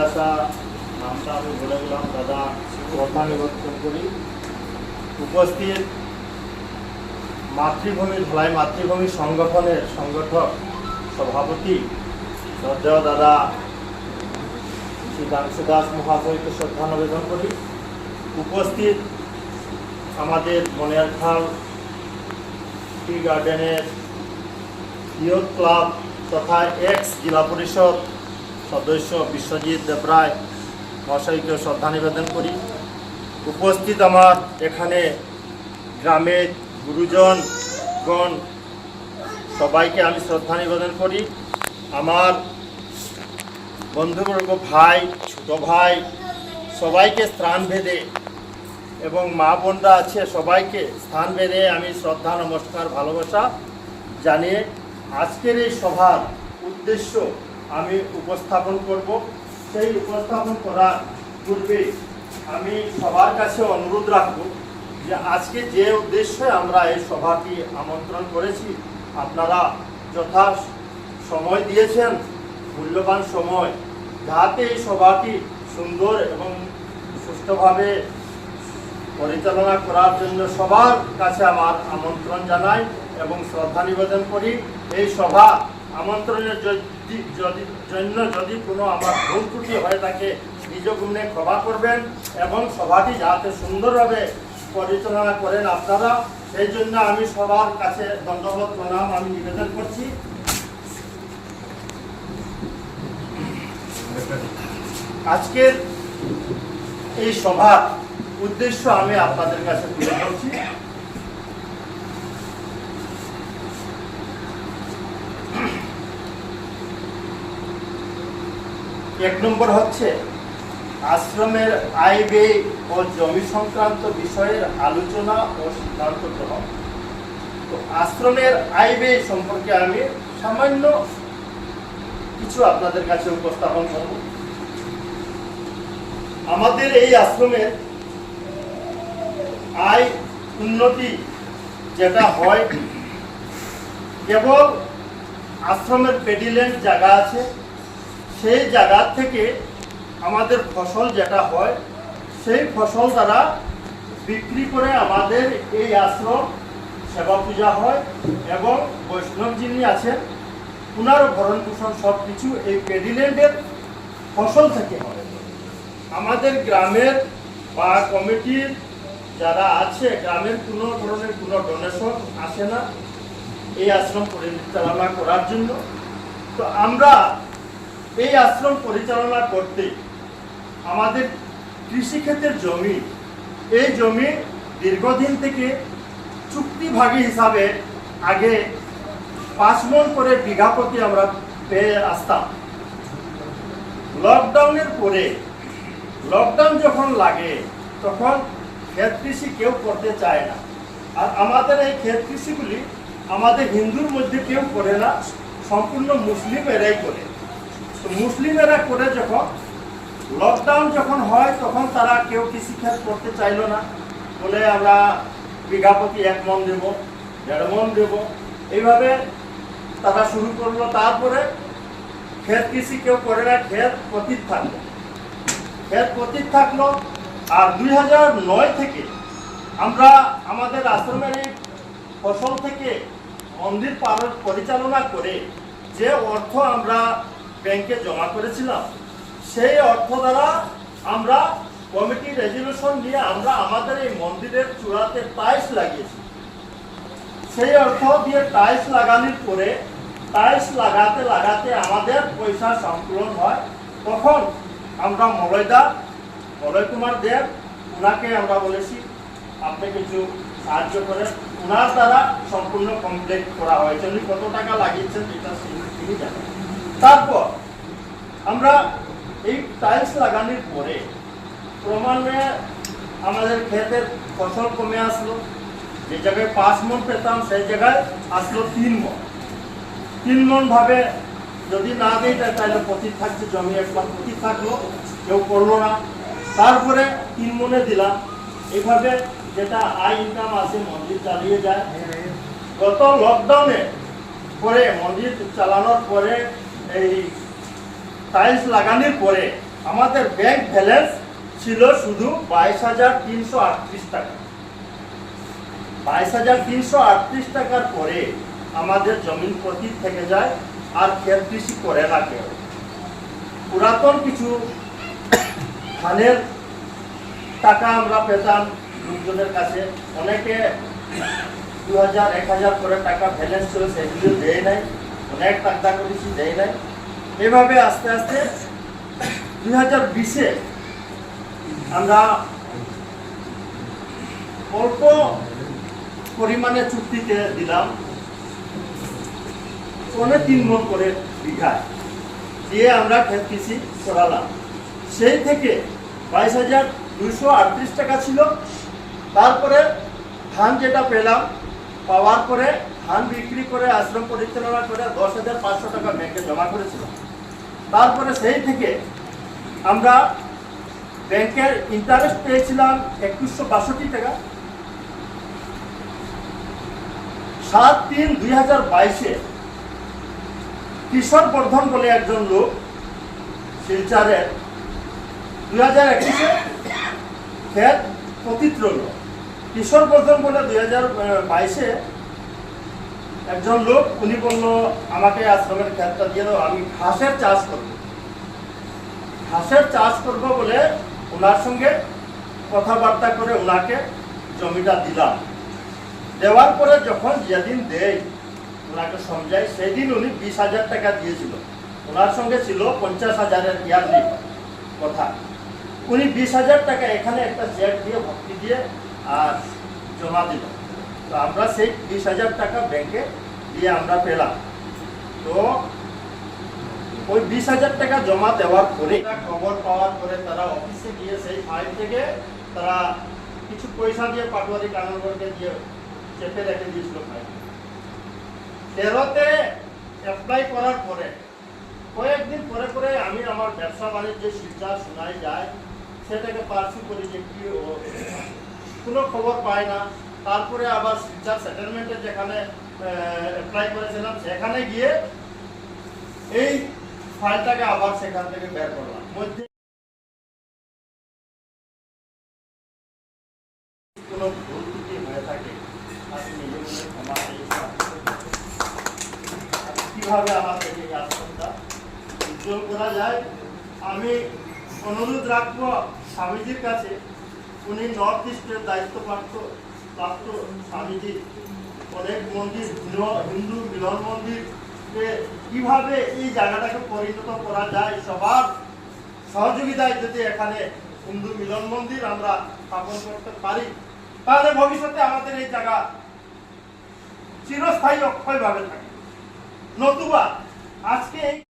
আসা নামটা আমি বলে গেলাম, দাদা শ্রদ্ধা নিবেদন করি। উপস্থিত মাতৃভূমি ধলাই মাতৃভূমি সংগঠনের সংগঠক সভাপতি শ্রদ্ধেয় দাদা শ্রীকাংশু দাস মহাশয়কে শ্রদ্ধা নিবেদন করি। উপস্থিত আমাদের মনিয়ারখাল টি গার্ডেনের ইয়ুথ ক্লাব তথা এক্স জেলা পরিষদ সদস্য বিশ্বজিৎ দেবরায় মহাশয়কে শ্রদ্ধা নিবেদন করি। উপস্থিত আমার এখানে গ্রামের গুরুজনগণ সবাইকে আমি শ্রদ্ধা নিবেদন করি। আমার বন্ধুবর্গ, ভাই, ছোট ভাই সবাইকে স্থান ভেদে এবং মা বোনরা আছে সবাইকে স্থান ভেদে আমি শ্রদ্ধা নমস্কার ভালোবাসা জানিয়ে আজকের এই সভার উদ্দেশ্য আমি উপস্থাপন করব। সেই উপস্থাপন করার পূর্বে আমি সবার কাছে অনুরোধ রাখব যে আজকে যে উদ্দেশ্যে আমরা এই সভাটি আমন্ত্রণ করেছি, আপনারা যথা সময় দিয়েছেন, মূল্যবান সময়, যাতে এই সভাটি সুন্দর এবং সুষ্ঠুভাবে পরিচালনা করার জন্য সবার কাছে আমার আমন্ত্রণ জানাই এবং শ্রদ্ধা নিবেদন করি। এই সভা আমন্ত্রণের জন্য যদি কোনো আমার ভুল ত্রুটি হয়ে থাকে নিজ গুণে ক্ষমা করবেন এবং সভাটি যাতে সুন্দরভাবে পরিচালনা করেন আপনারা, সেই জন্য আমি সবার কাছে দণ্ডবত প্রণাম আমি নিবেদন করছি। আজকের এই সভার উদ্দেশ্য আমি আপনাদের কাছে তুলে ধরছি। এক নম্বর হচ্ছে আশ্রমের আয় ব্যয় ও জমি সংক্রান্ত বিষয়ের আলোচনা ও সিদ্ধান্ত গ্রহণ। তো আশ্রমের আয় ব্যয় সম্পর্কে আমি সামান্য কিছু আপনাদের কাছে উপস্থাপন করব। আমাদের এই আশ্রমের আয় উন্নতি যেটা হয়, কেবল আশ্রমের পেডিল্যান্ড জায়গা আছে, সেই জায়গা থেকে আমাদের ফসল যেটা হয় সেই ফসল দ্বারা বিক্রি করে আমাদের এই আশ্রম সেবা পূজা হয় এবং বৈষ্ণব যিনি আছেন ওনারও ভরণ পোষণ সব কিছু এই পেডিল্যান্ডের ফসল থেকে হয়। আমাদের গ্রামের বা কমিটির যারা আছে, গ্রামের কোনো ধরনের কোনো ডোনেশন আসে না এই আশ্রম পরিচালনা করার জন্য। তো আমরা এই আশ্রম পরিচালনা করতে আমাদের কৃষিক্ষেত্রের জমি, এই জমি দীর্ঘদিন থেকে চুক্তিভাগী হিসাবে আগে 5 মণ করে বিঘা প্রতি আমরা পেয়ে আসতাম। লকডাউনের পরে লকডাউন যখন লাগে তখন ক্ষেত কৃষি কেউ করতে চায় না। আর আমাদের এই ক্ষেত কৃষিগুলি আমাদের হিন্দুর মধ্যে কেউ করে না, সম্পূর্ণ মুসলিম এরাই করে। তো মুসলিমেরা করে যখন লকডাউন যখন হয় তখন তারা কেউ কৃষিক্ষেত করতে চাইল না, বলে আমরা বিঘা প্রতি 1 মণ দেব, 1.5 মণ দেব, এইভাবে তারা শুরু করলো। তারপরে ক্ষেত কৃষি কেউ করে না, ক্ষেত পতিত থাকলো। আর 2009 থেকে আমরা আমাদের আশ্রমের এই ফসল থেকে মন্দির পরিচালনা করে যে অর্থ আমরা ব্যাংকে জমা করেছিলাম, সেই অর্থ দ্বারা আমরা কমিটি রেজলিউশন নিয়ে আমরা আমাদের এই মন্দিরের চূড়াতে টাইলস লাগিয়েছি। সেই অর্থ দিয়ে টাইলস লাগানোর পরে টাইলস লাগাতে লাগাতে আমাদের পয়সা সংকলন হয়। তখন আমরা মলয় কুমার দেব, ওনাকে আমরা বলেছি আপনি কিছু সাহায্য করেন। ওনার দ্বারা সম্পূর্ণ কমপ্লিট করা হয়েছে। উনি কত টাকা লাগিয়েছেন এটা তিনি জানেন। তারপর আমরা এই টাইলস লাগানোর পরে ক্রমান্বয়ে আমাদের ক্ষেতের ফসল কমে আসলো। যে জায়গায় 5 মণ পেতাম সেই জায়গায় আসলো 3 মণ। 3 মণ ভাবে যদি না দিই তাহলে পতিত থাকছে, জমি একবার পতিত থাকলো, কেউ করলো না। তারপরে 3 মণে দিলাম। এইভাবে যেটা আয় ইনকাম আছে মন্দির চালিয়ে যায়। গত লকডাউনে পরে মন্দির চালানোর পরে এই টাইলস লাগানোর পরে আমাদের ব্যাংক ব্যালেন্স ছিল শুধু 22,338 টাকা। 22,338 টাকার পরে আমাদের জমিন প্রতি থেকে যায়, আর ক্ষেত কৃষি করে না কেউ। পুরাতন কিছু ধানের টাকা আমরা পেতাম লোকজনের কাছে, অনেকে 2,000 1,000 করে টাকা ব্যালেন্স ছিল, সেগুলো দেয় নাই, অনেক টাকা করেছি দেয় নাই। এভাবে আস্তে আস্তে 2020-এ আমরা অল্প পরিমাণে চুক্তিতে দিলাম 3.5 মণ করে বিঘায় দিয়ে আমরা ক্ষেত কৃষি করালাম। সেই থেকে 22,238 টাকা ছিল। তারপরে ধান যেটা পেলাম, পাওয়ার পরে ধান বিক্রি করে আশ্রম পরিচালনা করে 10,500 টাকা ব্যাংকে জমা করেছিলাম। তারপরে সেই থেকে আমরা ব্যাংকের ইন্টারেস্ট পেয়েছিলাম 2162 টাকা। 7/3/2022-এ কিশোর বর্ধন বলে একজন লোক শিলচরের 2021-এ ক্ষেত পতিত রইল। কিশোর বর্ধন বলে 2022-এ একজন লোক, উনি বলল আমাকে আশ্রমের ক্ষেতটা দিয়ে দাও, আমি ঘাসের চাষ করব। ঘাসের চাষ করব বলে ওনার সঙ্গে কথাবার্তা করে ওনাকে জমিটা দিলাম। দেওয়ার পরে যখন যেদিন দেয় ওনাকে সমঝাই, সেদিন উনি 20,000 টাকা দিয়েছিল। ওনার সঙ্গে ছিল 50,000-এর ইয়ারলি কথা। উনি 20,000 টাকা এখানে একটা চেক দিয়ে ভর্তি দিয়ে আর জমা দিল। তো আমরা সেই 20,000 টাকা ব্যাংকে দিয়ে আমরা পেলাম। তো ওই 20,000 টাকা জমা দেওয়ার পরে খবর পাওয়ার পরে তারা অফিসে গিয়ে সেই ফাইল থেকে তারা কিছু পয়সা দিয়ে পাটোয়ারি কানুনগরকে দিয়ে চেপে রেখে দিয়েছিল ফাইল। 13-তে অ্যাপ্লাই করার পরে কয়েকদিন পরে পরে আমি আমার ব্যবসা বাণিজ্য শিলচর শোনাই যায়, সেটাকে পার্সু করি যে কি কোনো খবর পাই না। তারপরে আবার শিলচর সেটেলমেন্টে যেখানে অ্যাপ্লাই করেছিলাম, সেখানে গিয়ে এই ফাইলটাকে আবার সেখান থেকে বের করলাম। মধ্যে কোনো ভুল ত্রুটি হয়ে থাকে আপনি নিজে মনে ক্ষমা কিভাবে আমার থেকে এই আশ্রমটা উজ্জ্বল করা যায়। আমি অনুরোধ রাখবো স্বামীজির কাছে, উনি নর্থ ইস্টের দায়িত্বপ্রাপ্ত স্বামীজি, অনেক মন্দির, হিন্দু মিলন মন্দির, কিভাবে এই জায়গাটাকে পরিণত করা যায়, সবার সহযোগিতায় যদি এখানে হিন্দু মিলন মন্দির আমরা স্থাপন করতে পারি, তাহলে ভবিষ্যতে আমাদের এই জায়গা চিরস্থায়ী অক্ষয়ভাবে থাকে। নতুবা আজকে